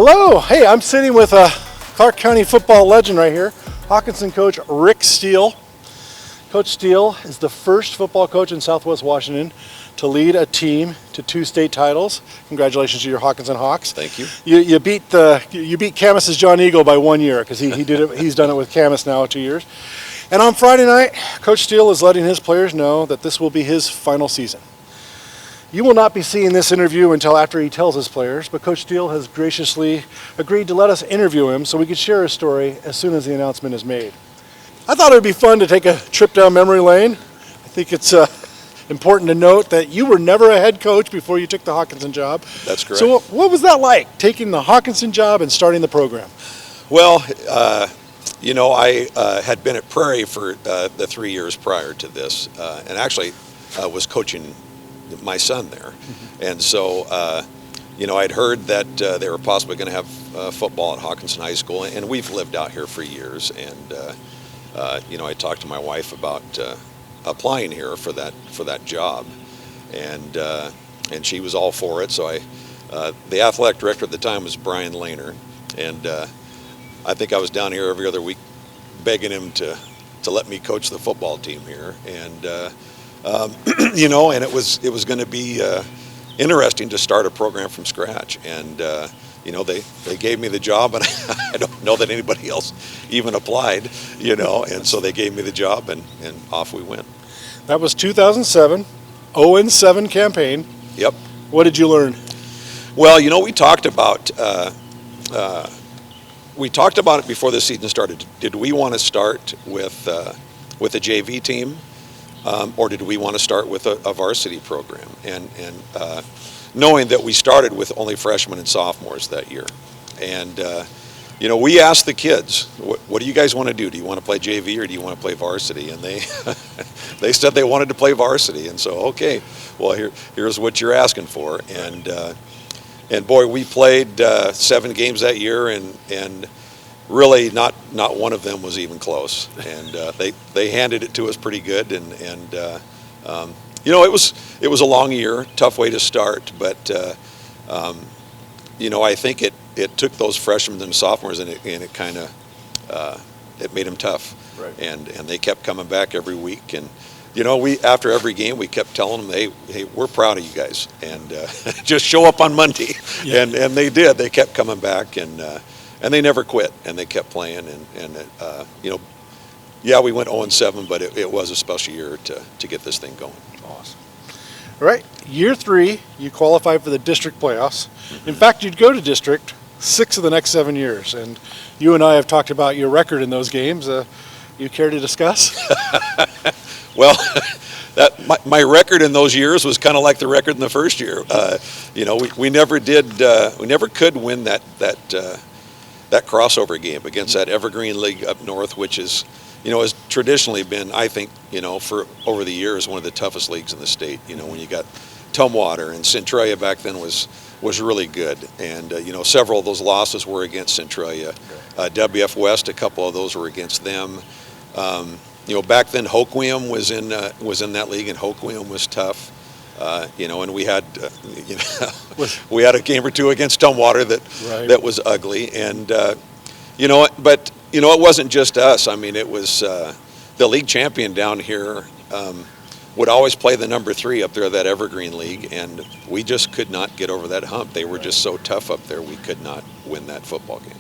Hello, hey, I'm sitting with a Clark County football legend right here, Hockinson coach Rick Steele. Coach Steele is the first football coach in Southwest Washington to lead a team to 2 state titles. Congratulations to your Hockinson Hawks. Thank you. You beat Camus's John Eagle by 1 year because he did it. He's done it with Camus now 2 years. And on Friday night, Coach Steele is letting his players know that this will be his final season. You will not be seeing this interview until after he tells his players, but Coach Steele has graciously agreed to let us interview him so we could share his story as soon as the announcement is made. I thought it would be fun to take a trip down memory lane. I think it's important to note that you were never a head coach before you took the Hockinson job. That's correct. So what was that like, taking the Hockinson job and starting the program? Well, I had been at Prairie for the 3 years prior to this, and actually was coaching my son there. And so, I'd heard that they were possibly going to have football at Hockinson High School, and we've lived out here for years. And, I talked to my wife about applying here for that job, and she was all for it. So the athletic director at the time was Brian Lehner, and I think I was down here every other week begging him to let me coach the football team here. And and it was going to be interesting to start a program from scratch. And they gave me the job, and I don't know that anybody else even applied. And so they gave me the job, and off we went. That was 2007, 0-7 campaign. Yep. What did you learn? Well, we talked about it before the season started. Did we want to start with a JV team? Or did we want to start with a varsity program? And knowing that we started with only freshmen and sophomores that year. And, we asked the kids, what do you guys want to do? Do you want to play JV or do you want to play varsity? And they they said they wanted to play varsity. And so, okay, well, here's what you're asking for. And boy, we played 7 games that year, and really not one of them was even close. And they handed it to us pretty good. And it was a long year, tough way to start. But I think it took those freshmen and sophomores, and it kind of it made them tough. Right. And they kept coming back every week. And we after every game we kept telling them, hey, we're proud of you guys, and just show up on Monday. Yeah. And they did. They kept coming back, and they never quit, and they kept playing. We went 0-7, but it was a special year to get this thing going. Awesome. All right, year 3, you qualified for the district playoffs. In fact, you'd go to district 6 of the next 7 years, and you and I have talked about your record in those games. You care to discuss? Well, my record in those years was kind of like the record in the first year. We never did. We never could win that crossover game against that Evergreen League up north, which is, has traditionally been, I think, for over the years, one of the toughest leagues in the state. When you got Tumwater, and Centralia back then was really good, and several of those losses were against Centralia. WF West, a couple of those were against them. Back then Hoquiam was in that league, and Hoquiam was tough. And we had we had a game or two against Tumwater that was ugly, and but it wasn't just us. I mean, it was the league champion down here would always play the number 3 up there, that Evergreen League, and we just could not get over that hump. They were just so tough up there. We could not win that football game.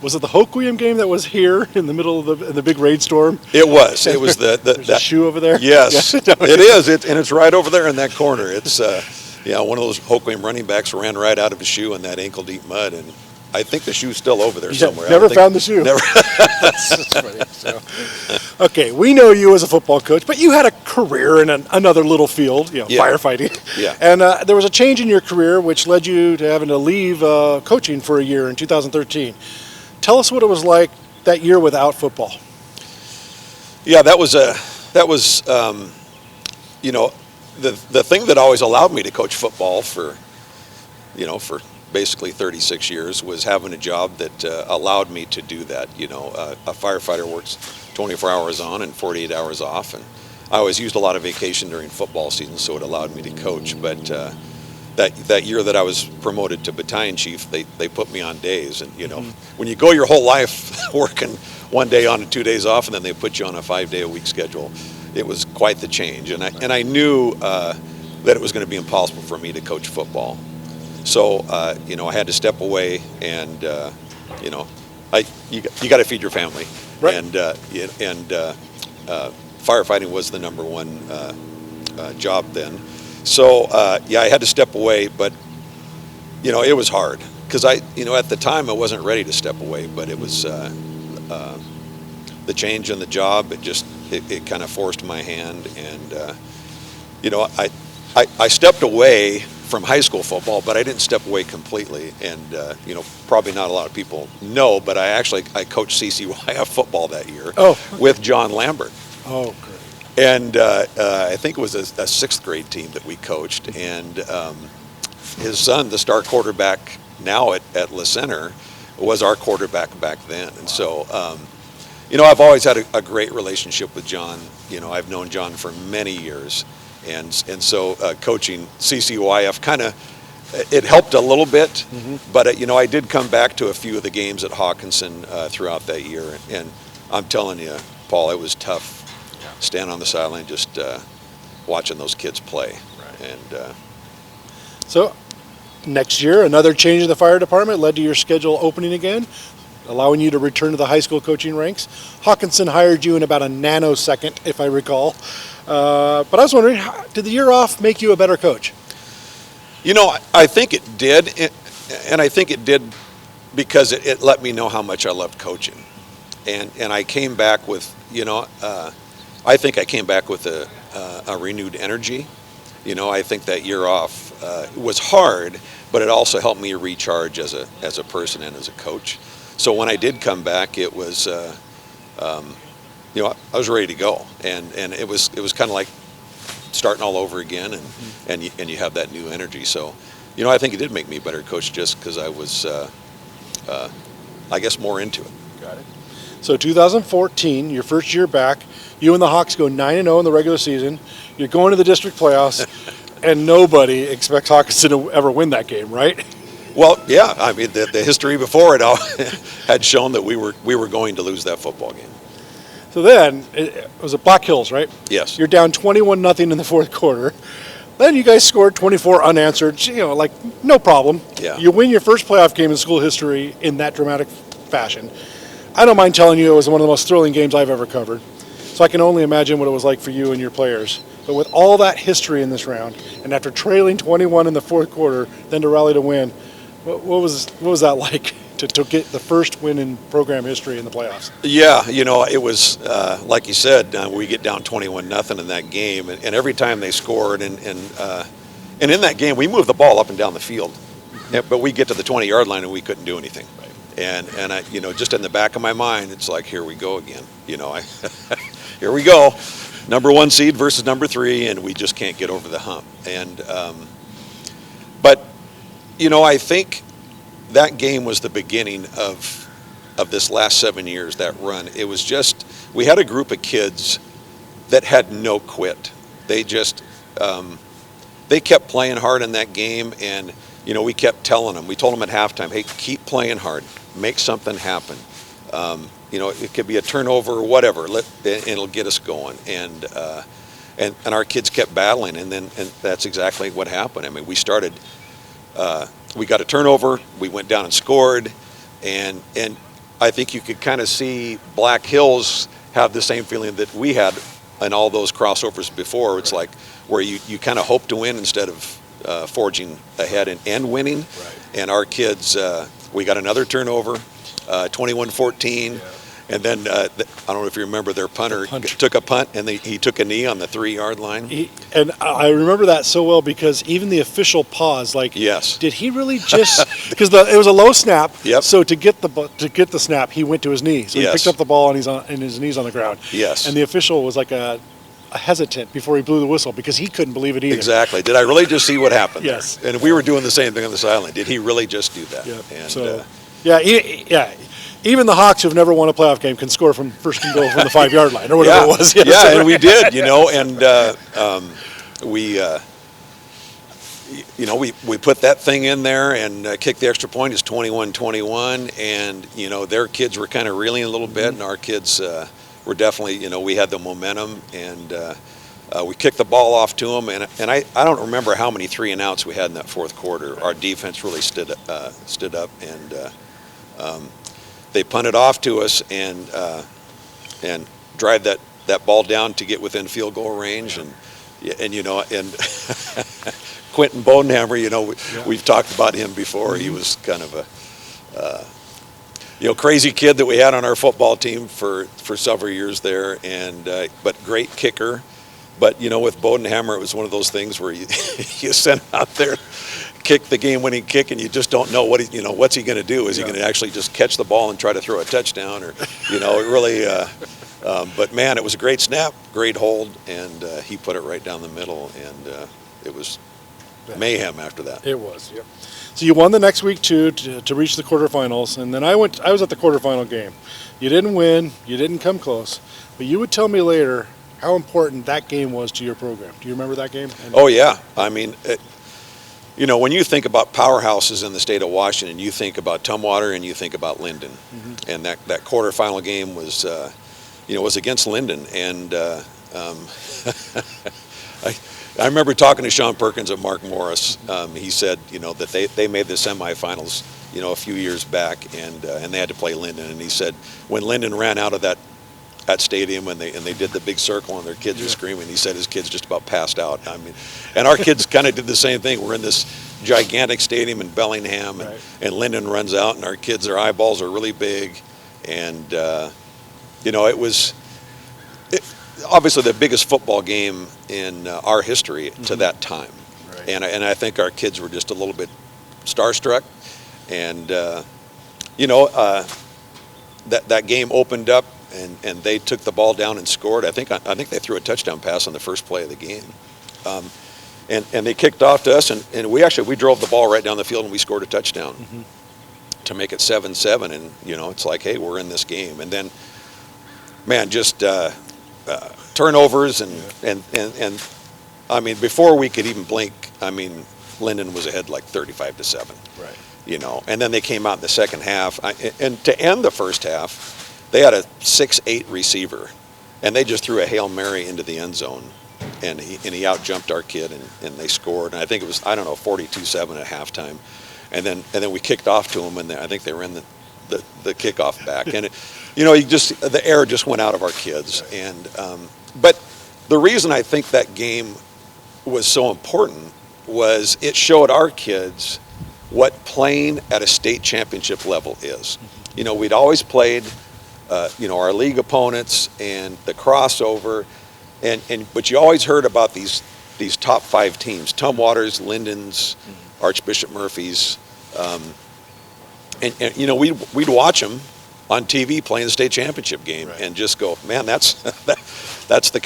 Was it the Hoquiam game that was here in the middle of the big rainstorm? It was. It was that shoe over there. Yes, it is. And it's right over there in that corner. It's one of those Hoquiam running backs ran right out of his shoe in that ankle deep mud, and I think the shoe's still over there somewhere. Never found the shoe. Never. That's funny. So, okay, we know you as a football coach, but you had a career in another little field, firefighting. Yeah. And there was a change in your career which led you to having to leave coaching for a year in 2013. Tell us what it was like that year without football. Yeah, that was the thing that always allowed me to coach football for basically 36 years was having a job that allowed me to do that. A firefighter works 24 hours on and 48 hours off, and I always used a lot of vacation during football season, so it allowed me to coach. But that year that I was promoted to battalion chief, they put me on days. And, when you go your whole life working 1 day on and 2 days off, and then they put you on a 5-day-a-week schedule, it was quite the change. And I knew that it was going to be impossible for me to coach football. So, I had to step away, and, you got to feed your family. Right. And firefighting was the number one job then. So, I had to step away, but, it was hard. Because at the time I wasn't ready to step away, but it was the change in the job, it kind of forced my hand. And, I stepped away from high school football, but I didn't step away completely. And, probably not a lot of people know, but I coached CCYF football that year with John Lambert. Oh, great. And I think it was a sixth grade team that we coached. And his son, the star quarterback now at La Center, was our quarterback back then. And so, I've always had a great relationship with John. I've known John for many years. And so coaching CCYF it helped a little bit. Mm-hmm. But, I did come back to a few of the games at Hockinson throughout that year. And I'm telling you, Paul, it was tough. Stand on the sideline just watching those kids play. Right. And so next year, another change in the fire department led to your schedule opening again, allowing you to return to the high school coaching ranks. Hockinson hired you in about a nanosecond, if I recall. But I was wondering, did the year off make you a better coach? I think it did. And I think it did because it let me know how much I loved coaching. And I came back with, I think I came back with a renewed energy. I think that year off was hard, but it also helped me recharge as a person and as a coach. So when I did come back, it was, I was ready to go, and it was kind of like starting all over again, and you have that new energy. So, I think it did make me a better coach just because I was, I guess, more into it. Got it. So 2014, your first year back, you and the Hawks go 9-0 in the regular season. You're going to the district playoffs, and nobody expects Hockinson to ever win that game, right? Well, yeah. I mean, the history before it all had shown that we were going to lose that football game. So then, it was at Black Hills, right? Yes. You're down 21-0 in the fourth quarter. Then you guys scored 24 unanswered, no problem. Yeah. You win your first playoff game in school history in that dramatic fashion. I don't mind telling you it was one of the most thrilling games I've ever covered. So I can only imagine what it was like for you and your players. But with all that history in this round, and after trailing 21 in the fourth quarter, then to rally to win, what was that like to get the first win in program history in the playoffs? Yeah, it was like you said, we get down 21-0 in that game, and every time they scored, and in that game we moved the ball up and down the field, but we get to the 20-yard line and we couldn't do anything. Right. And I, just in the back of my mind, it's like, here we go again. Here we go, number 1 seed versus number 3, and we just can't get over the hump. And but I think that game was the beginning of this last 7 years, that run. It was just, we had a group of kids that had no quit. They just they kept playing hard in that game, and we kept telling them. We told them at halftime, hey, keep playing hard. Make something happen. It could be a turnover or whatever. And it'll get us going. And our kids kept battling, and that's exactly what happened. I mean, we started. We got a turnover. We went down and scored, and I think you could kind of see Black Hills have the same feeling that we had in all those crossovers before. It's like where you kind of hope to win instead of forging ahead and winning. Right. And our kids, we got another turnover, 21-14. Yeah. And then, I don't know if you remember, their punter took a punt, and he took a knee on the 3-yard line. And I remember that so well because even the official paused, like, yes. Did he really just – because it was a low snap. Yep. So to get the snap, he went to his knee. So he picked up the ball, and his knee's on the ground. Yes. And the official was like a hesitant before he blew the whistle because he couldn't believe it either. Exactly. Did I really just see what happened? Yes. There? And we were doing the same thing on the sideline. Did he really just do that? Yep. And, so, yeah. Even the Hawks, who've never won a playoff game, can score from first and goal from the 5-yard line or whatever it was. Yes. Yeah, and we did, and you know, we put that thing in there and kicked the extra point. It's 21-21, and you know, their kids were kind of reeling a little bit, and our kids were definitely, you know, we had the momentum, and we kicked the ball off to them, and I don't remember how many 3 and outs we had in that fourth quarter. Our defense really stood up, and they punted off to us and drive that ball down to get within field goal range, and you know, and Quentin Bodenhammer, you know, we've talked about him before. He was kind of a you know, crazy kid that we had on our football team for several years there, and but great kicker. But you know, with Bodenhammer, it was one of those things where you you send him out there, kick the game-winning kick, and you just don't know what you know, what's he going to do? Is he going to actually just catch the ball and try to throw a touchdown, or you know, it really. But man, it was a great snap, great hold, and he put it right down the middle, and it was mayhem after that. It was, yep. So you won the next week too to reach the quarterfinals, and then I was at the quarterfinal game. You didn't win, you didn't come close, but you would tell me later how important that game was to your program. Do you remember that game? Oh yeah, I mean, you know, when you think about powerhouses in the state of Washington, you think about Tumwater and you think about Linden, and that quarterfinal game was. You know, was against Linden, and I remember talking to Sean Perkins and Mark Morris. He said, you know, that they made the semifinals, you know, a few years back, and they had to play Linden. And he said when Linden ran out of that stadium and they did the big circle and their kids were screaming, he said his kids just about passed out. I mean, and our kids kind of did the same thing. We're in this gigantic stadium in Bellingham, and Linden runs out, and our kids, their eyeballs are really big, and you know, it was obviously the biggest football game in our history to that time. Right. And I think our kids were just a little bit starstruck. And, you know, that game opened up, and they took the ball down and scored. I think they threw a touchdown pass on the first play of the game. And they kicked off to us, and we drove the ball right down the field, and we scored a touchdown to make it 7-7. And, you know, it's like, hey, we're in this game. And then, man, just turnovers and I mean, before we could even blink, I mean, Linden was ahead like 35-7. Right. You know, and then they came out in the second half, and to end the first half, they had a 6'8" receiver, and they just threw a Hail Mary into the end zone, and he out-jumped our kid, and they scored. And I think it was, I don't know, 42-7 at halftime, and then we kicked off to them, and I think they ran the kickoff back, and you know, the air just went out of our kids. And but the reason I think that game was so important was it showed our kids what playing at a state championship level is. You know, we'd always played, you know, our league opponents and the crossover, but you always heard about these top 5 teams: Tumwaters, Lindens, Archbishop Murphy's, and you know, we'd watch them on TV playing the state championship game, and just go, man, that's the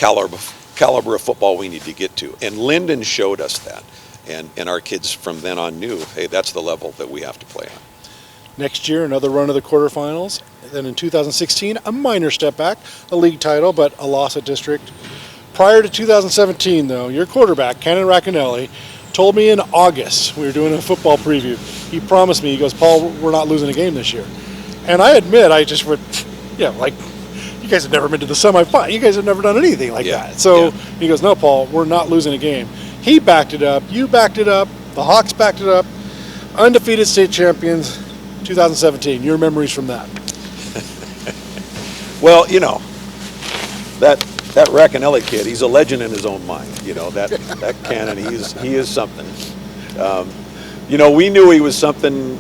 caliber of football we need to get to. And Linden showed us that, and our kids from then on knew, hey, that's the level that we have to play on. Next year, another run of the quarterfinals. Then in 2016, a minor step back, a league title, but a loss at district. Prior to 2017, though, your quarterback, Cannon Racanelli, told me in August, we were doing a football preview, he promised me, he goes, Paul, we're not losing a game this year. And I admit, I just went, yeah, like, you guys have never been to the semifinal. You guys have never done anything like that. So he goes, no, Paul, we're not losing a game. He backed it up. You backed it up. The Hawks backed it up. Undefeated state champions, 2017. Your memories from that? Well, you know, that Racanelli kid, he's a legend in his own mind. You know, that Cannon, he is something. You know, we knew he was something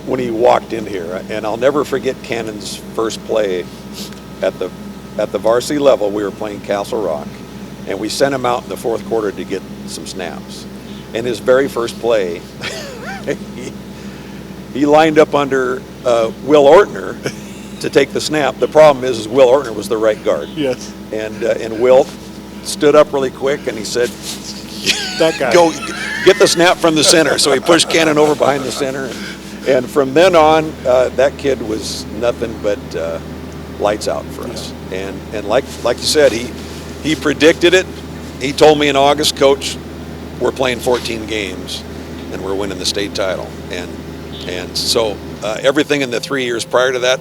when he walked in here, and I'll never forget Cannon's first play at the varsity level. We were playing Castle Rock, and we sent him out in the fourth quarter to get some snaps. And his very first play, he lined up under Will Ortner to take the snap. The problem is Will Ortner was the right guard. Yes. And Will stood up really quick, and he said, that guy, go get the snap from the center. So he pushed Cannon over behind the center. And from then on, that kid was nothing but lights out for us. And like you said, he predicted it. He told me in August, Coach, we're playing 14 games and we're winning the state title. And so everything in the 3 years prior to that,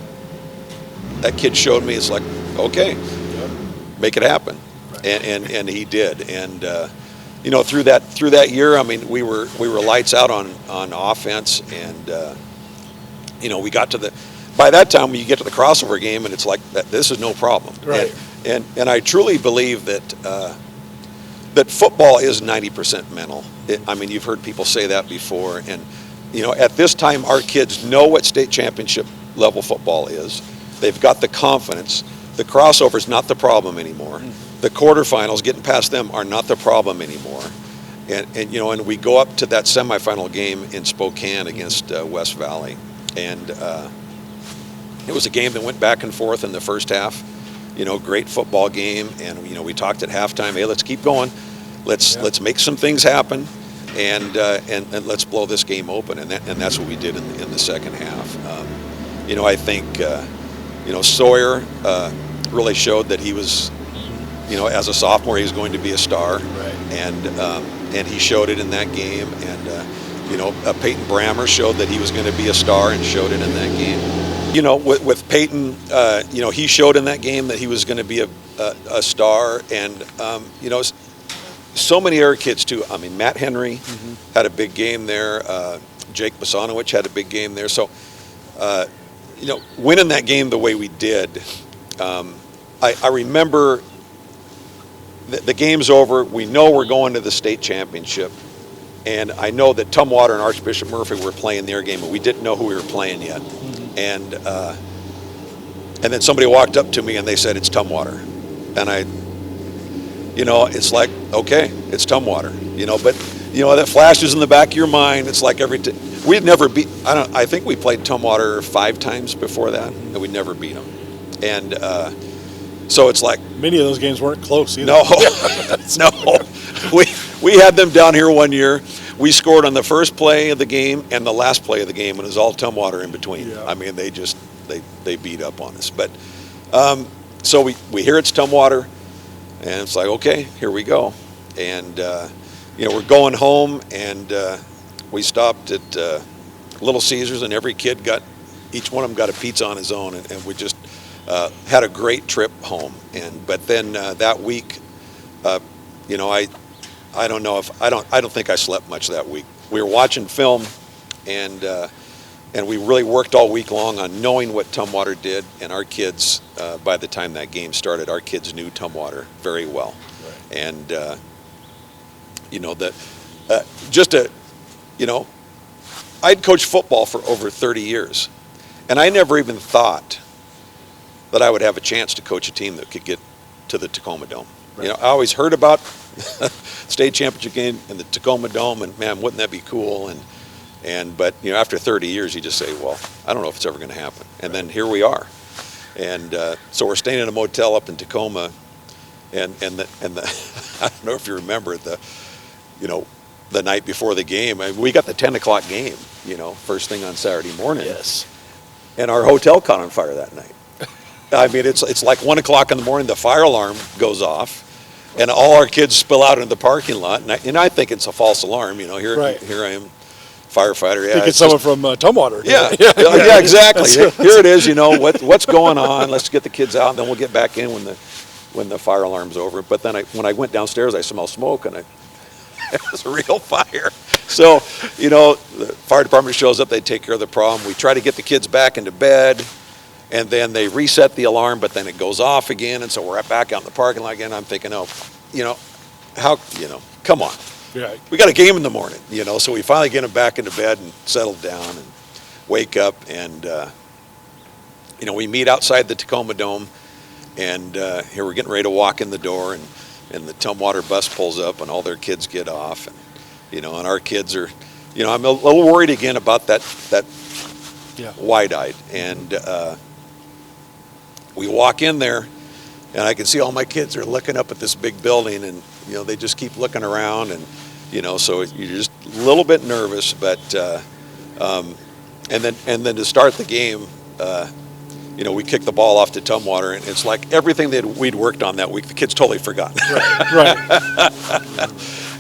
that kid showed me, it's like, okay, make it happen. Right. And he did. And you know, through that year, I mean, we were lights out on offense, and you know, we got to by that time you get to the crossover game and it's like this is no problem. Right. And I truly believe that that football is 90% mental. I mean, you've heard people say that before, and you know, at this time our kids know what state championship level football is. They've got the confidence. The crossover is not the problem anymore. The quarterfinals, getting past them, are not the problem anymore. And you know, and we go up to that semifinal game in Spokane against West Valley, and it was a game that went back and forth in the first half. You know, great football game, and you know, we talked at halftime, hey, let's keep going, let's make some things happen, and let's blow this game open, and that's what we did in the second half. You know, I think you know, Sawyer really showed that he was, you know, as a sophomore he was going to be a star, right. And he showed it in that game, and you know, Peyton Brammer showed that he was going to be a star and showed it in that game. You know, with Peyton, you know, he showed in that game that he was going to be a star, and you know, so many other kids too. I mean, Matt Henry had a big game there. Jake Bosanowicz had a big game there. So, you know, winning that game the way we did, I remember the game's over. We know we're going to the state championship, and I know that Tumwater and Archbishop Murphy were playing their game, but we didn't know who we were playing yet. And then somebody walked up to me and they said, it's Tumwater. And I, you know, it's like, okay, it's Tumwater, you know, but you know, that flashes in the back of your mind. It's like we'd never beat, I think we played Tumwater 5 times before that, and we'd never beat them. And so it's like, many of those games weren't close either. No, no, we had them down here one year. We scored on the first play of the game and the last play of the game, and it was all Tumwater in between. Yeah. I mean, they beat up on us. But so we hear it's Tumwater, and it's like, okay, here we go. And you know, we're going home, and we stopped at Little Caesars, and each one of them got a pizza on his own, and we just had a great trip home. But then that week, you know, I don't know if I don't think I slept much that week. We were watching film, and we really worked all week long on knowing what Tumwater did. And our kids, by the time that game started, our kids knew Tumwater very well. Right. And you know, you know, I'd coached football for over 30 years, and I never even thought that I would have a chance to coach a team that could get to the Tacoma Dome. Right. You know, I always heard about state championship game in the Tacoma Dome, and man, wouldn't that be cool? But you know, after 30 years, you just say, well, I don't know if it's ever going to happen. And then here we are, and so we're staying in a motel up in Tacoma, and the I don't know if you remember the night before the game. I mean, we got the 10 o'clock game, you know, first thing on Saturday morning. Yes. And our hotel caught on fire that night. I mean, it's like 1 o'clock in the morning. The fire alarm goes off, and all our kids spill out into the parking lot. And I think it's a false alarm. You know, here I am, firefighter. Yeah, it's someone from Tumwater. Yeah, yeah, exactly. Here it is. You know, what's going on? Let's get the kids out, and then we'll get back in when the fire alarm's over. But then when I went downstairs, I smelled smoke, and it was a real fire. So, you know, the fire department shows up. They take care of the problem. We try to get the kids back into bed. And then they reset the alarm, but then it goes off again, and so we're back out in the parking lot again. I'm thinking, oh, you know, come on. Yeah. We got a game in the morning, you know, so we finally get them back into bed and settled down and wake up, and, you know, we meet outside the Tacoma Dome, and here we're getting ready to walk in the door, and the Tumwater bus pulls up, and all their kids get off, and, you know, and our kids are, you know, I'm a little worried again about that wide-eyed, and we walk in there, and I can see all my kids are looking up at this big building, and you know, they just keep looking around, and you know, so you're just a little bit nervous, but and then to start the game, you know, we kick the ball off to Tumwater, and it's like everything that we'd worked on that week, the kids totally forgot. Right.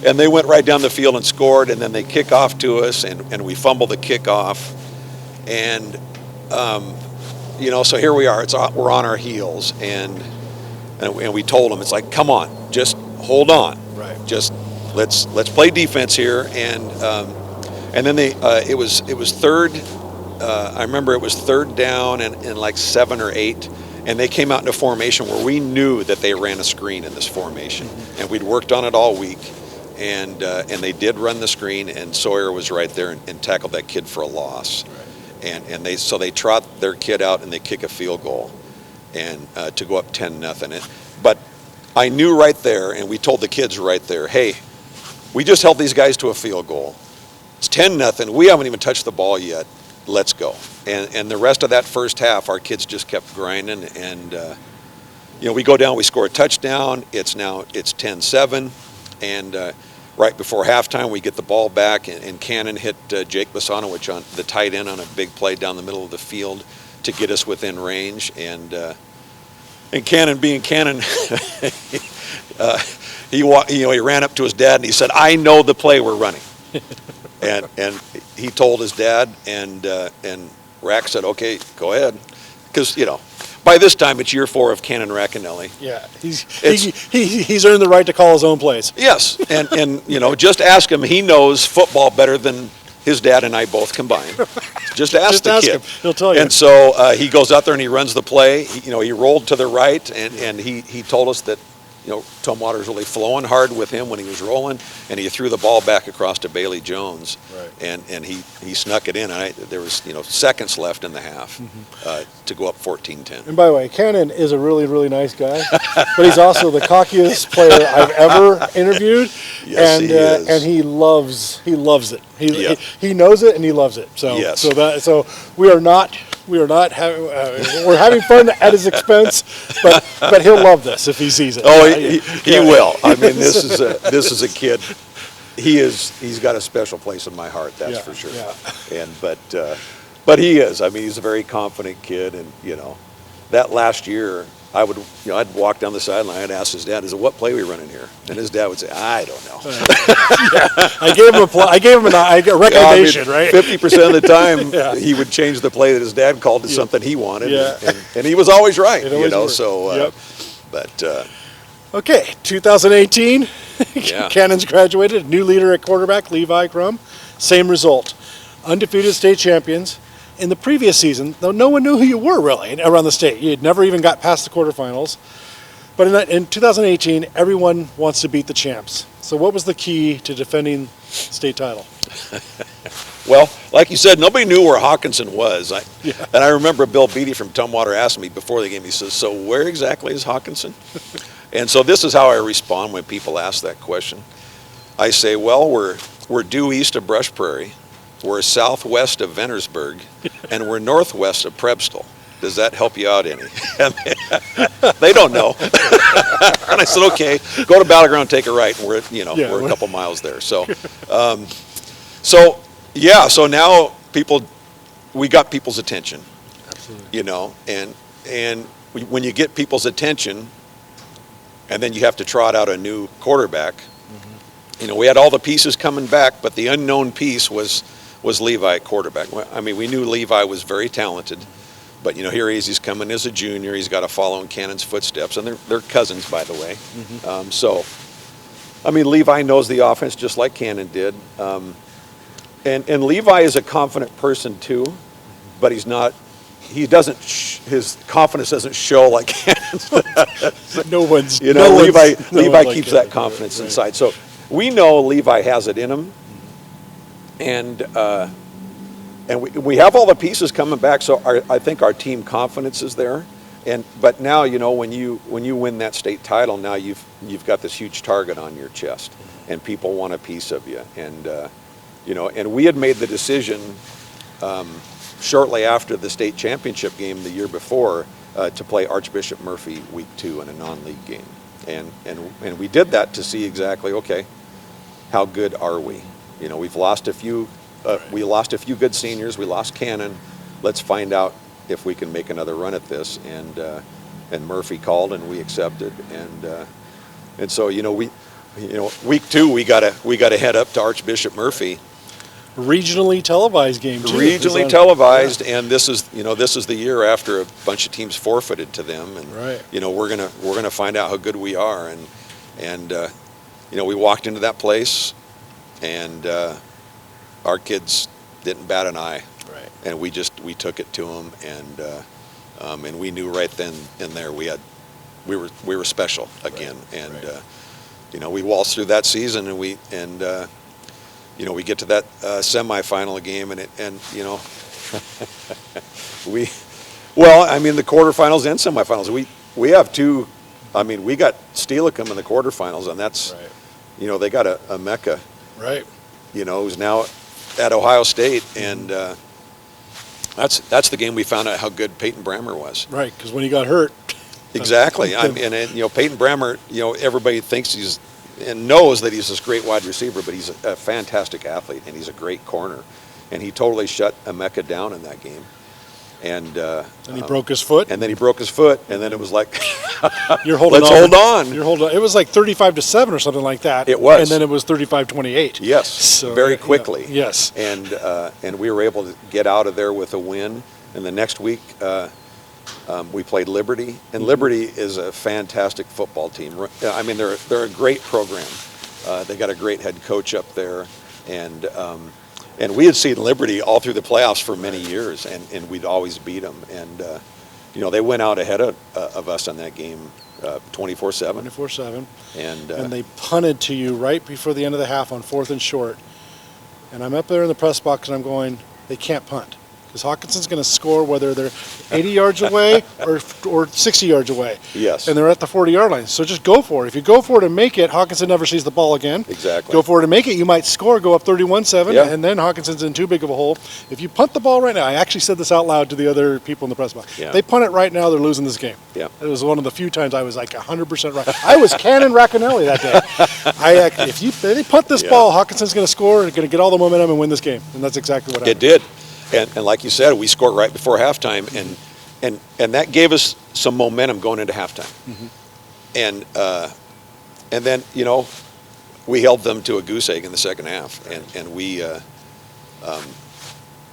And they went right down the field and scored, and then they kick off to us, and we fumble the kickoff. And, so here we are. We're on our heels, and we told them, it's like, come on, just hold on. Right. Just let's play defense here. And then it was third. I remember it was third down and like 7 or 8. And they came out in a formation where we knew that they ran a screen in this formation, and we'd worked on it all week, and they did run the screen, and Sawyer was right there and tackled that kid for a loss, right. and they trot their kid out and they kick a field goal, and to go up 10-0. But I knew right there, and we told the kids right there, hey, we just held these guys to a field goal. It's 10-0. We haven't even touched the ball yet. Let's go. And the rest of that first half, our kids just kept grinding. And, we go down, we score a touchdown. It's 10-7. And right before halftime, we get the ball back. And Cannon hit Jake Basanowicz on the tight end on a big play down the middle of the field to get us within range. And Cannon, being Cannon, he ran up to his dad and he said, I know the play we're running. And he told his dad, and Rack said, okay, go ahead. Because, by this time it's year 4 of Cannon Racanelli. Yeah, he's earned the right to call his own plays. Yes, and just ask him. He knows football better than his dad and I both combined. Just ask the kid. Him. He'll tell you. And so he goes out there and he runs the play. He rolled to the right, and he told us that, Tumwater was really flowing hard with him when he was rolling, and he threw the ball back across to Bailey Jones, right. and he snuck it in. There was seconds left in the half to go up 14-10. And by the way, Cannon is a really, really nice guy, but he's also the cockiest player I've ever interviewed. Yes, he is. And he loves it. He knows it and he loves it. So yes. so we're having fun at his expense, but he'll love this if he sees it. Oh, he will. I mean, this is a kid. He's got a special place in my heart. That's for sure. Yeah. And but he is. I mean, he's a very confident kid, and that last year I'd walk down the sideline. I'd ask his dad, what play are we running here? And his dad would say, I don't know. I gave him a recommendation, right? 50% of the time, he would change the play that his dad called to something he wanted, and he was always right. Okay, 2018, Cannon's graduated. New leader at quarterback, Levi Crum. Same result. Undefeated state champions. In the previous season, though no one knew who you were really around the state. You had never even got past the quarterfinals. But in 2018, everyone wants to beat the champs. So what was the key to defending state title? Well, like you said, nobody knew where Hockinson was. And I remember Bill Beatty from Tumwater asked me before the game, he says, so where exactly is Hockinson? And so this is how I respond when people ask that question. I say, well, we're due east of Brush Prairie. We're southwest of Ventersburg, and we're northwest of Prebstel. Does that help you out any? They don't know. And I said, okay, go to Battleground, take a right, and we're a couple miles there. So now we got people's attention. Absolutely. And when you get people's attention, and then you have to trot out a new quarterback. We had all the pieces coming back, but the unknown piece was Levi at quarterback. I mean, we knew Levi was very talented, but here he is. He's coming as a junior. He's got to follow in Cannon's footsteps, and they're cousins, by the way. Levi knows the offense just like Cannon did, and Levi is a confident person too, but he's not. He doesn't. His confidence doesn't show like Cannon's. Levi keeps that confidence inside. So we know Levi has it in him. And we have all the pieces coming back, so I think our team confidence is there. But now when you win that state title, now you've got this huge target on your chest, and people want a piece of you. And we had made the decision shortly after the state championship game the year before to play Archbishop Murphy week 2 in a non-league game, and we did that to see exactly how good are we. We've lost a few. We lost a few good seniors. We lost Cannon. Let's find out if we can make another run at this. And Murphy called, and we accepted. And so week 2 we got to head up to Archbishop Murphy. Regionally televised game too. Regionally televised, and this is the year after a bunch of teams forfeited to them, and right. we're gonna find out how good we are, and we walked into that place, and our kids didn't bat an eye, right. And we took it to them, and we knew right then and there we were special again, right. and right. We waltzed through that season, and we get to that semifinal game, and the quarterfinals and semifinals. We have two. We got Steele in the quarterfinals, and that's right. They got a Mecca, right? Who's now at Ohio State, and that's the game we found out how good Peyton Brammer was. Right, because when he got hurt. Exactly. Peyton Brammer. Everybody thinks he's and knows that he's this great wide receiver, but he's a fantastic athlete, and he's a great corner, and he totally shut Emeka down in that game. And he broke his foot. And then he broke his foot, and then it was like, You're holding let's on. hold on. You're holding on. It was like 35-7 or something like that. It was. And then it was 35-28. Yes, so, very quickly. Yeah. Yes. And we were able to get out of there with a win. And the next week, we played Liberty, and Liberty is a fantastic football team. They're a great program. They got a great head coach up there, and we had seen Liberty all through the playoffs for many years, and we'd always beat them. And they went out ahead of us on that game, 24/7. 24/7. And they punted to you right before the end of the half on 4th and short. And I'm up there in the press box, and I'm going, they can't punt. Because Hockenson's going to score whether they're 80 yards away or 60 yards away. Yes. And they're at the 40-yard line. So just go for it. If you go for it and make it, Hockinson never sees the ball again. Exactly. Go for it and make it. You might score, go up 31-7, yeah. And then Hockinson's in too big of a hole. If you punt the ball right now, I actually said this out loud to the other people in the press box. Yeah. They punt it right now, they're losing this game. Yeah. It was one of the few times I was like 100% right. I was Cannon Racanelli that day. If they punt this ball, Hockinson's going to score, going to get all the momentum and win this game. And that's exactly what happened. It did. And like you said, we scored right before halftime, and that gave us some momentum going into halftime. Mm-hmm. And then we held them to a goose egg in the second half, and we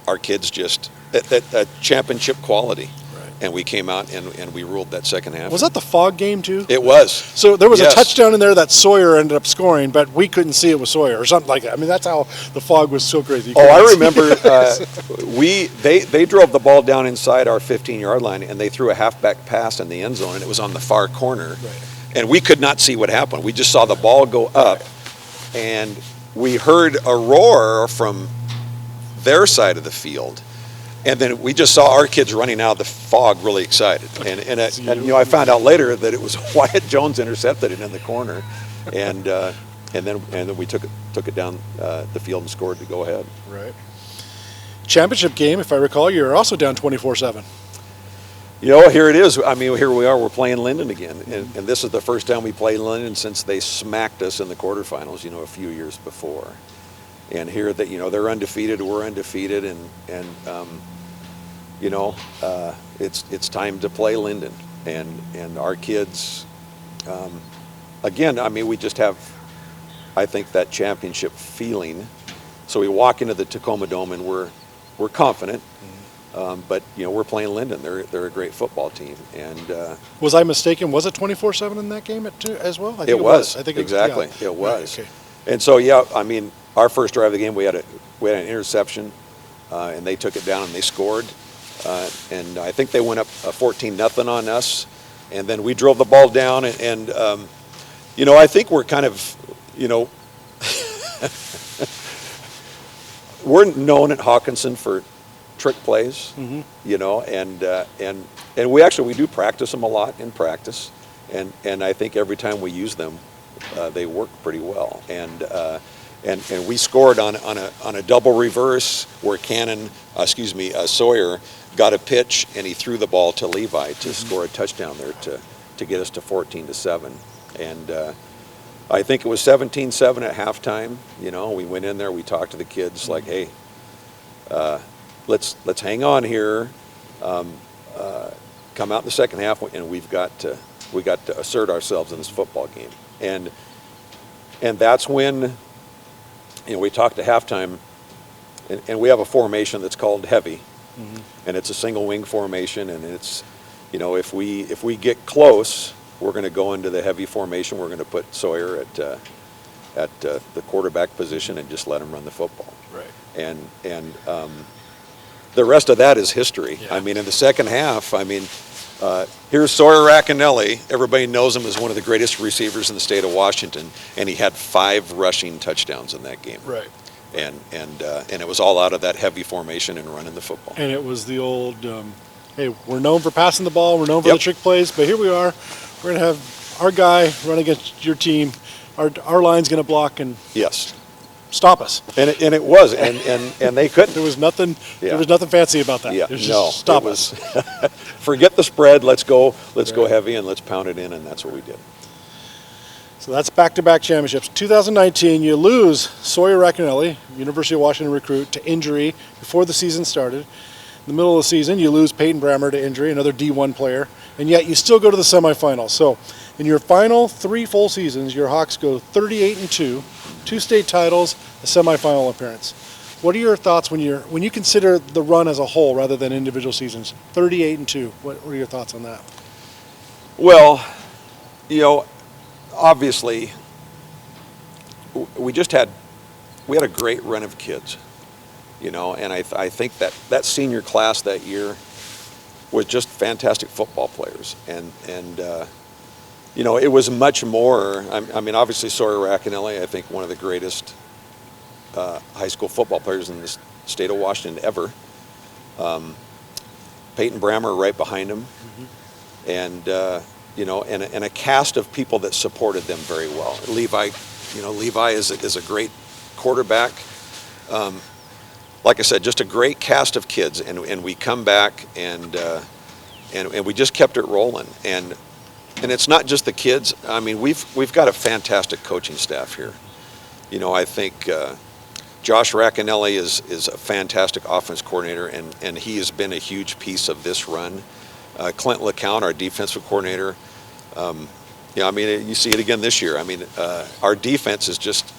our kids just that championship quality. And we came out and we ruled that second half. Was that the fog game too? It was. So there was a touchdown in there that Sawyer ended up scoring, but we couldn't see it was Sawyer or something like that. That's how the fog was so crazy. I remember they drove the ball down inside our 15-yard line, and they threw a halfback pass in the end zone, and it was on the far corner. Right. And we could not see what happened. We just saw the ball go up, and we heard a roar from their side of the field. And then we just saw our kids running out of the fog, really excited. And I found out later that it was Wyatt Jones intercepted it in the corner, and then we took it down the field and scored to go ahead. Right. Championship game, if I recall, you were also down 24/7. Here it is. Here we are. We're playing Linden again, and this is the first time we played Linden since they smacked us in the quarterfinals. A few years before, and here that they're undefeated, we're undefeated, and it's time to play Linden, and our kids, again, we just have, I think, that championship feeling. So we walk into the Tacoma Dome and we're confident, but we're playing Linden. They're a great football team, and was I mistaken? Was it 24/7 in that game as well? I think it was. I think exactly. It was. Right, okay. And so our first drive of the game, we had an interception, and they took it down and they scored. And I think they went up 14-0 on us, and then we drove the ball down, and I think we're kind of, we're known at Hockinson for trick plays, mm-hmm. And we do practice them a lot in practice, and I think every time we use them, they work pretty well, and we scored on a double reverse where Sawyer got a pitch, and he threw the ball to Levi to score a touchdown there to get us to 14-7. And I think it was 17-7 at halftime. We went in there, we talked to the kids like, hey, let's hang on here, come out in the second half, and we got to assert ourselves in this football game. And And that's when, we talked at halftime, and we have a formation that's called heavy, and it's a single wing formation, and it's, if we get close, we're going to go into the heavy formation. We're going to put Sawyer at the quarterback position and just let him run the football. Right. And the rest of that is history. Yeah. I mean, in the second half, here's Sawyer Racanelli. Everybody knows him as one of the greatest receivers in the state of Washington, and he had 5 rushing touchdowns in that game. Right. And it was all out of that heavy formation and running the football. And it was the old, hey, we're known for passing the ball, we're known for the trick plays, but here we are. We're going to have our guy run against your team. Our line's going to block and Yes. stop us. And it was, and they couldn't. There was nothing. Yeah. There was nothing fancy about that. Yeah, It was no. just stop us. Forget the spread. Let's go heavy and let's pound it in, and that's what we did. So that's back-to-back championships. 2019, you lose Sawyer Racanelli, University of Washington recruit, to injury before the season started. In the middle of the season, you lose Peyton Brammer to injury, another D1 player, and yet you still go to the semifinals. So in your final 3 full seasons, your Hawks go 38-2, 2 state titles, a semifinal appearance. What are your thoughts when you consider the run as a whole rather than individual seasons? 38-2. What are your thoughts on that? Well, obviously, we had a great run of kids, and I think that senior class that year was just fantastic football players, and it was much more. Obviously Sawyer Racanelli, I think one of the greatest high school football players in the state of Washington ever. Peyton Brammer right behind him, and a cast of people that supported them very well. Levi is a great quarterback. Like I said, just a great cast of kids, and we come back and we just kept it rolling. And it's not just the kids. We've got a fantastic coaching staff here. I think Josh Racanelli is a fantastic offense coordinator, and he has been a huge piece of this run. Clint LeCount, our defensive coordinator, you see it again this year. Our defense is just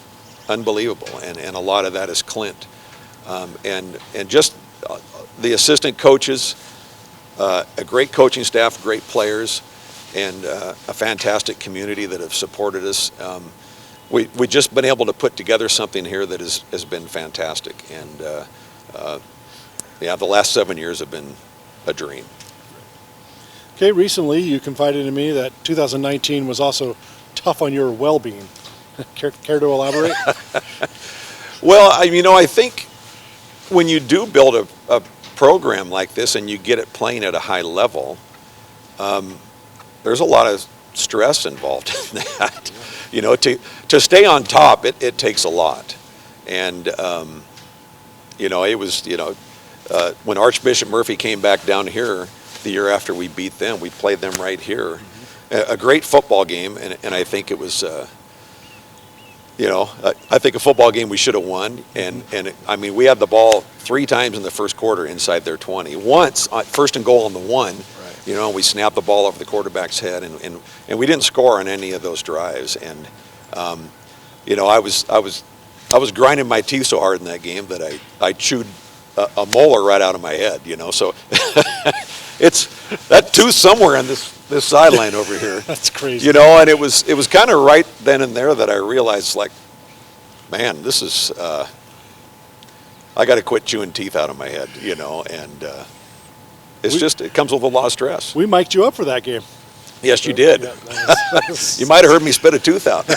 unbelievable, and a lot of that is Clint. And just the assistant coaches, a great coaching staff, great players, and a fantastic community that have supported us. We've just been able to put together something here that has been fantastic. And the last 7 years have been a dream. Okay, recently you confided in me that 2019 was also tough on your well-being. Care to elaborate? Well, I think when you do build a program like this and you get it playing at a high level, there's a lot of stress involved in that. To stay on top, it takes a lot. And, it was, when Archbishop Murphy came back down here the year after we beat them, we played them right here. A great football game, and I think it was, I think a football game we should have won. And we had the ball 3 times in the first quarter inside their 20. Once, first and goal on the 1. Right. We snapped the ball over the quarterback's head, and we didn't score on any of those drives. And I was grinding my teeth so hard in that game that I chewed a molar right out of my head. So it's that tooth somewhere on this sideline over here. That's crazy. And it was kind of right then and there that I realized, like, man, this is I got to quit chewing teeth out of my head. And it comes with a lot of stress. We mic'd you up for that game. Yes, you did. Yeah, that was You might have heard me spit a tooth out.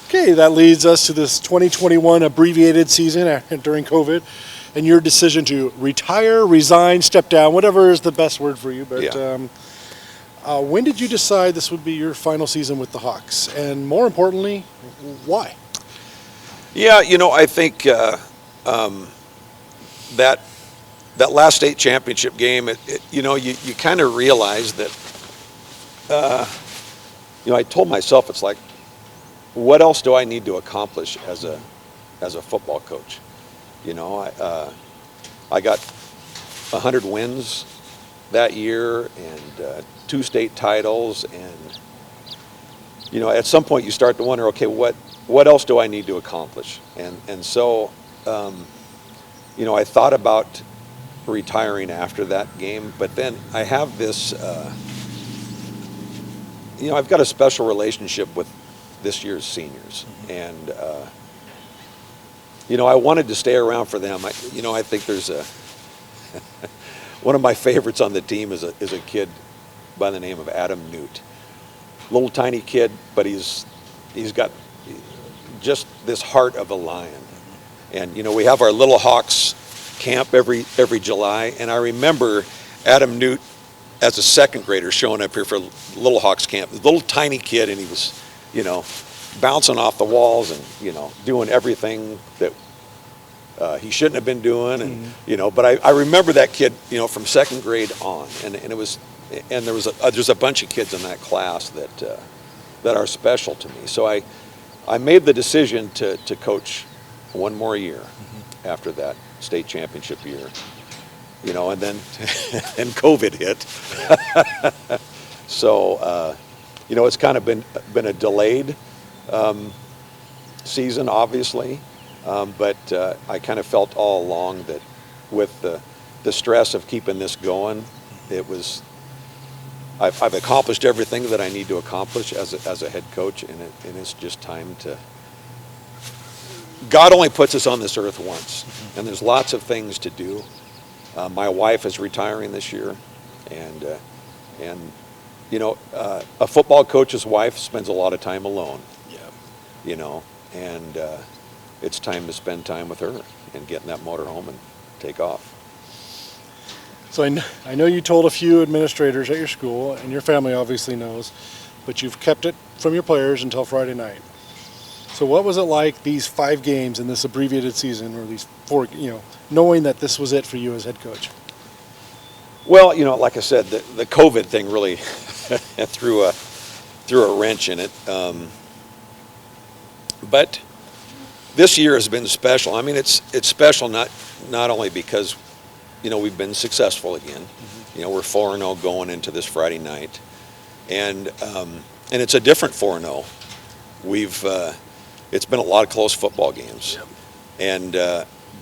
Okay, that leads us to this 2021 abbreviated season during COVID, and your decision to retire, resign, step down, whatever is the best word for you. But Yeah. When did you decide this would be your final season with the Hawks? And more importantly, why? Yeah, I think that last state championship game, you kind of realize that, I told myself, it's like, what else do I need to accomplish as a football coach? I got 100 wins that year and 2 state titles, and at some point you start to wonder, okay, what else do I need to accomplish? And so, I thought about retiring after that game, but then I have this, I've got a special relationship with this year's seniors, and I wanted to stay around for them. I think there's one of my favorites on the team is a kid by the name of Adam Newt. Little tiny kid, but he's got just this heart of a lion. And we have our Little Hawks camp every July, and I remember Adam Newt as a second grader showing up here for Little Hawks camp. Little tiny kid, and he was, bouncing off the walls and doing everything that he shouldn't have been doing, and but I remember that kid from second grade on, and it was. And there's a bunch of kids in that class that are special to me. So I made the decision to coach one more year after that state championship year, and then and COVID hit. So it's kind of been a delayed season, obviously, but I kind of felt all along that with the stress of keeping this going, it was. I've accomplished everything that I need to accomplish as a head coach, and it's just time to. God only puts us on this earth once, and there's lots of things to do. My wife is retiring this year, and a football coach's wife spends a lot of time alone. Yeah. And it's time to spend time with her and get in that motorhome and take off. So I know you told a few administrators at your school, and your family obviously knows, but you've kept it from your players until Friday night. So what was it like these 5 games in this abbreviated season, or these 4, knowing that this was it for you as head coach? Well, like I said, the COVID thing really threw a wrench in it. But this year has been special. I mean, it's special not only because we've been successful again. We're 4-0 going into this Friday night, and it's a different 4-0. It's been a lot of close football games, and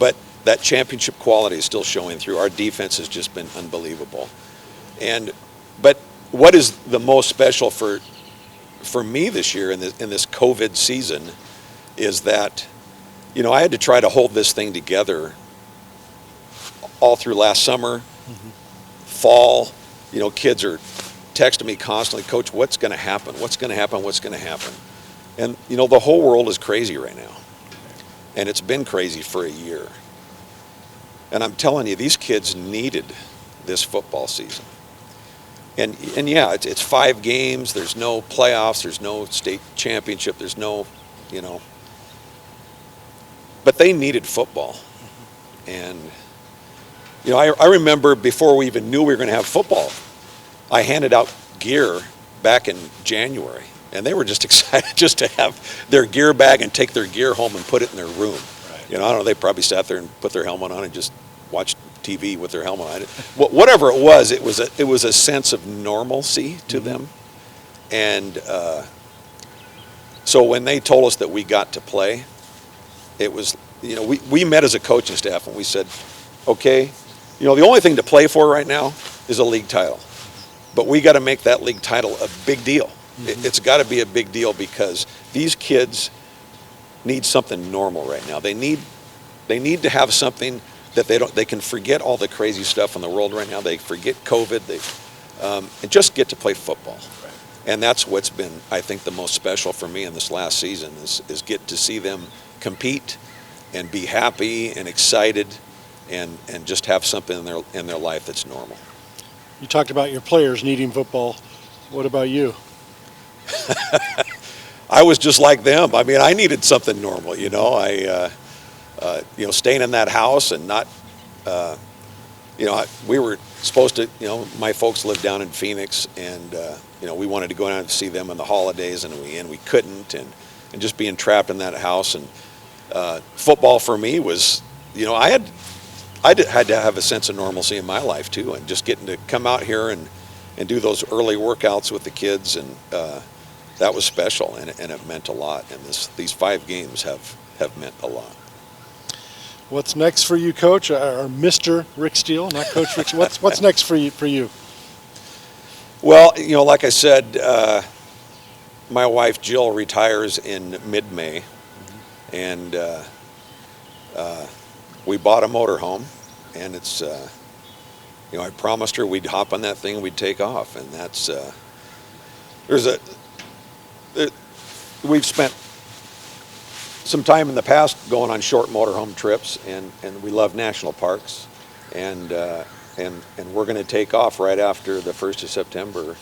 but that championship quality is still showing through. Our defense has just been unbelievable, but what is the most special for me this year in this COVID season is that I had to try to hold this thing together all through last summer, fall. Kids are texting me constantly, Coach, what's going to happen? What's going to happen? What's going to happen? And, the whole world is crazy right now. And it's been crazy for a year. And I'm telling you, these kids needed this football season. And yeah, it's 5 games. There's no playoffs. There's no state championship. There's no, but they needed football. And I remember before we even knew we were going to have football, I handed out gear back in January, and they were just excited just to have their gear bag and take their gear home and put it in their room. Right. I don't know, they probably sat there and put their helmet on and just watched TV with their helmet on. Whatever it was a sense of normalcy to them. And so when they told us that we got to play, it was, we met as a coaching staff and we said, okay, the only thing to play for right now is a league title. But we got to make that league title a big deal. It's got to be a big deal because these kids need something normal right now. They need to have something that they can forget all the crazy stuff in the world right now. They forget COVID. And just get to play football. Right. And that's what's been, I think, the most special for me in this last season is get to see them compete and be happy and excited. And just have something in their life that's normal. You talked about your players needing football. What about you? I was just like them. I mean, I needed something normal. Staying in that house and not. We were supposed to. My folks lived down in Phoenix, and we wanted to go down and see them in the holidays, and we couldn't, and just being trapped in that house. And football for me was, I had to have a sense of normalcy in my life too, and just getting to come out here and do those early workouts with the kids and that was special, and it meant a lot. And these 5 games have meant a lot. What's next for you, Coach, or Mr. Rick Steele, not Coach Rick? What's next for you? Well, like I said, my wife Jill retires in mid-May, and we bought a motorhome, and it's I promised her we'd hop on that thing and we'd take off, and that's we've spent some time in the past going on short motorhome trips, and we love national parks, and we're going to take off right after the 1st of September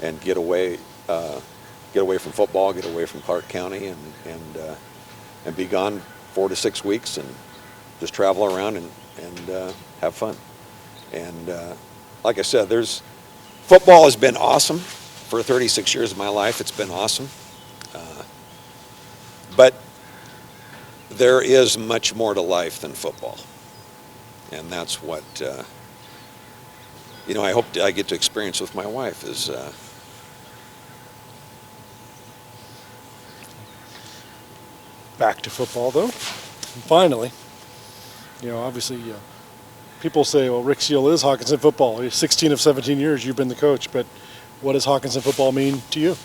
and get away from football, get away from Clark County, and be gone 4 to 6 weeks and just travel around and have fun. And like I said, football has been awesome for 36 years of my life. It's been awesome, but there is much more to life than football, and that's what I hope I get to experience with my wife is. Back to football, though. Finally, obviously, people say, well, Rick Steele is Hockinson football. 16 of 17 years you've been the coach, but what does Hockinson football mean to you?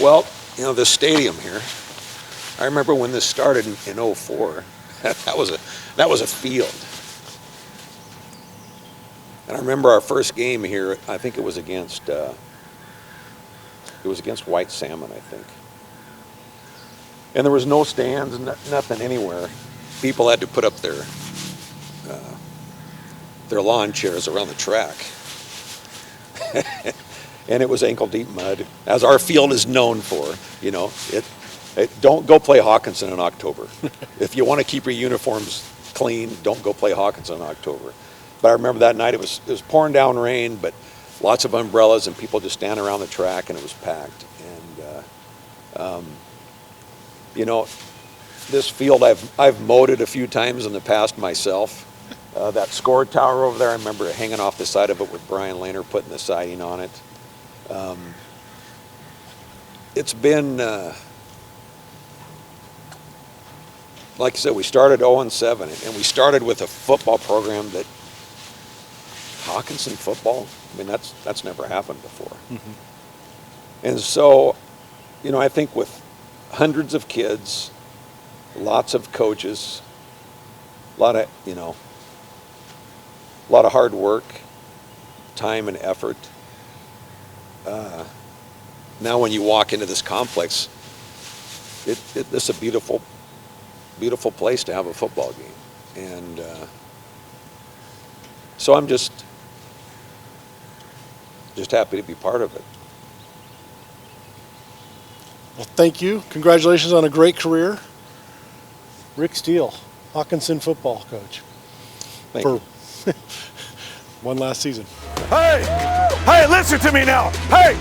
Well, this stadium here, I remember when this started in '04, that was a field. And I remember our first game here, I think it was against White Salmon, I think. And there was no stands, nothing anywhere. People had to put up their lawn chairs around the track. And it was ankle-deep mud, as our field is known for. Don't go play Hockinson in October. If you want to keep your uniforms clean, don't go play Hockinson in October. But I remember that night it was pouring down rain, but lots of umbrellas and people just standing around the track, and it was packed. And this field I've mowed it a few times in the past myself. That score tower over there, I remember hanging off the side of it with Brian Lehner putting the siding on it. It's been, like I said, we started 0-7, and we started with a football program that Hockinson football. I mean, that's never happened before. Mm-hmm. And so, I think with hundreds of kids, lots of coaches, a lot of hard work, time and effort. Now when you walk into this complex, this is a beautiful, beautiful place to have a football game. And so I'm just happy to be part of it. Well, thank you. Congratulations on a great career. Rick Steele, Hockinson football coach. Thank you. One last season. Hey, listen to me now. Hey,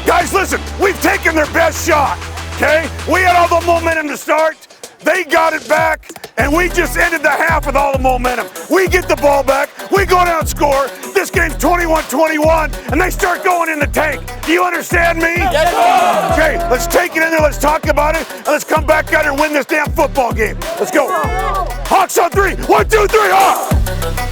guys, listen. We've taken their best shot, okay? We had all the momentum to start. They got it back, and we just ended the half with all the momentum. We get the ball back. We go down and score. This game's 21-21, and they start going in the tank. Do you understand me? Yes. Okay, let's take it in there. Let's talk about it, and let's come back out and win this damn football game. Let's go. Hawks on 3. 1, 2, 3, Hawks!